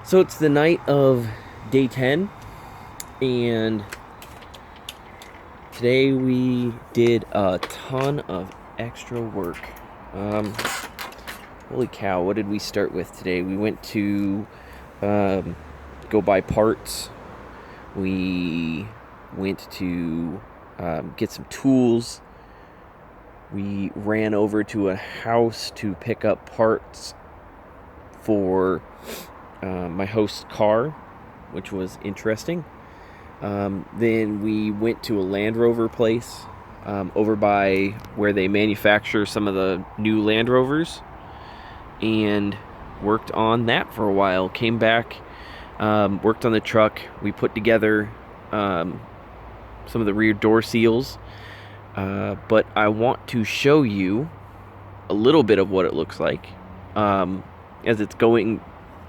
So it's the night of day 10, and today we did a ton of extra work. Holy cow, what did we start with today? We went to go buy parts. We went to get some tools. We ran over to a house to pick up parts for my host's car, which was interesting. Then we went to a Land Rover place over by where they manufacture some of the new Land Rovers, and worked on that for a while. Came back, worked on the truck. We put together some of the rear door seals, but I want to show you a little bit of what it looks like, as it's going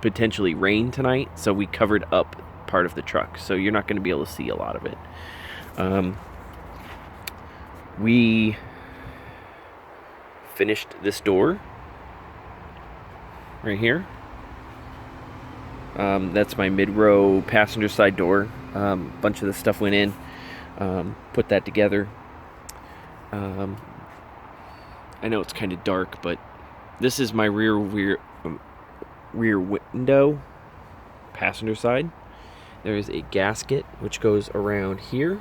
potentially rain tonight, so we covered up part of the truck, so you're not going to be able to see a lot of it. We finished this door right here. That's my mid-row passenger side door. Bunch of the stuff went in, put that together. I know it's kind of dark, but this is my rear window, passenger side. There is a gasket which goes around here.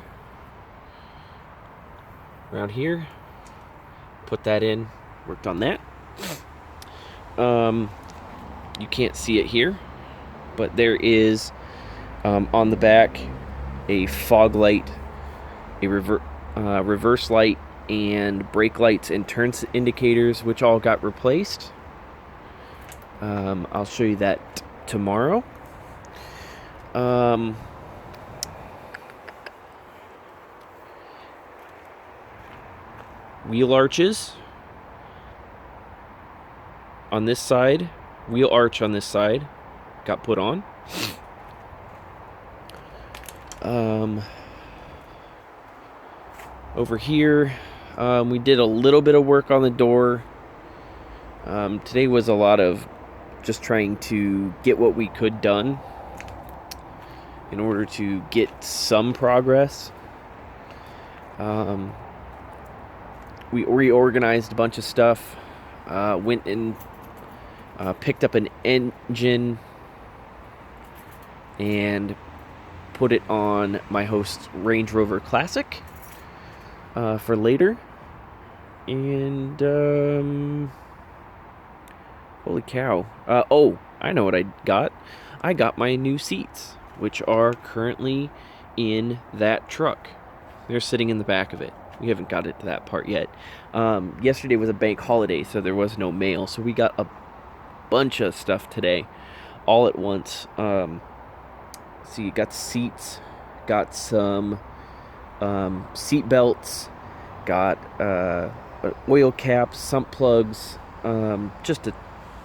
Put that in, worked on that. You can't see it here, but there is on the back a fog light, a reverse light, and brake lights and turn indicators, which all got replaced. I'll show you that tomorrow. Wheel arches on this side, wheel arch on this side got put on. Over here, we did a little bit of work on the door. Today was a lot of just trying to get what we could done in order to get some progress. We reorganized a bunch of stuff, went and picked up an engine and put it on my host's Range Rover Classic for later. And holy cow. Oh, I know what I got. I got my new seats, which are currently in that truck. They're sitting in the back of it. We haven't got it to that part yet. Yesterday was a bank holiday, so there was no mail. So we got a bunch of stuff today, all at once. So you got seats, got some seat belts, got oil caps, sump plugs, just a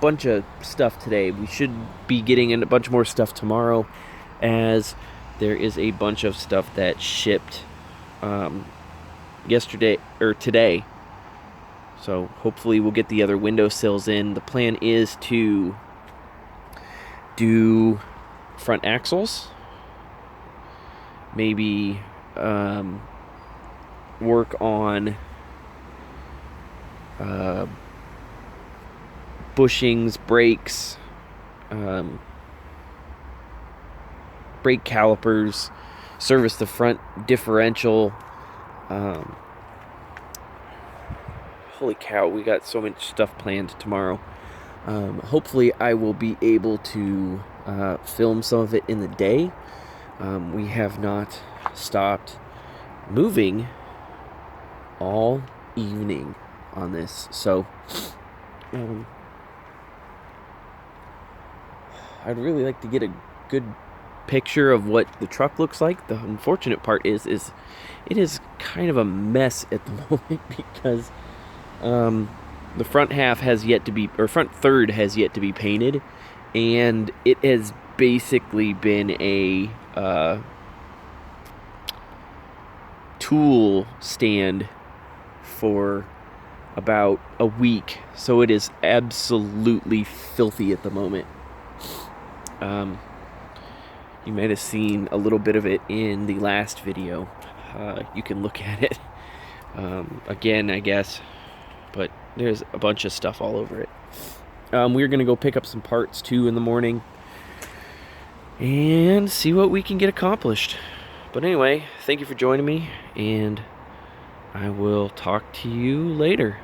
bunch of stuff today. We should be getting in a bunch more stuff tomorrow, as there is a bunch of stuff that shipped yesterday or today. So hopefully we'll get the other windowsills in. The plan is to do front axles, maybe work on bushings, brakes, brake calipers, service the front differential. Holy cow, we got so much stuff planned tomorrow. Hopefully I will be able to film some of it in the day. We have not stopped moving all evening on this, so I'd really like to get a good picture of what the truck looks like. The unfortunate part is it is kind of a mess at the moment, because the front half has yet to be, or front third has yet to be painted, and it has basically been a tool stand for about a week, so it is absolutely filthy at the moment. You might have seen a little bit of it in the last video. You can look at it again, I guess, but there's a bunch of stuff all over it. We're gonna go pick up some parts too in the morning and see what we can get accomplished. But anyway, thank you for joining me, and I will talk to you later.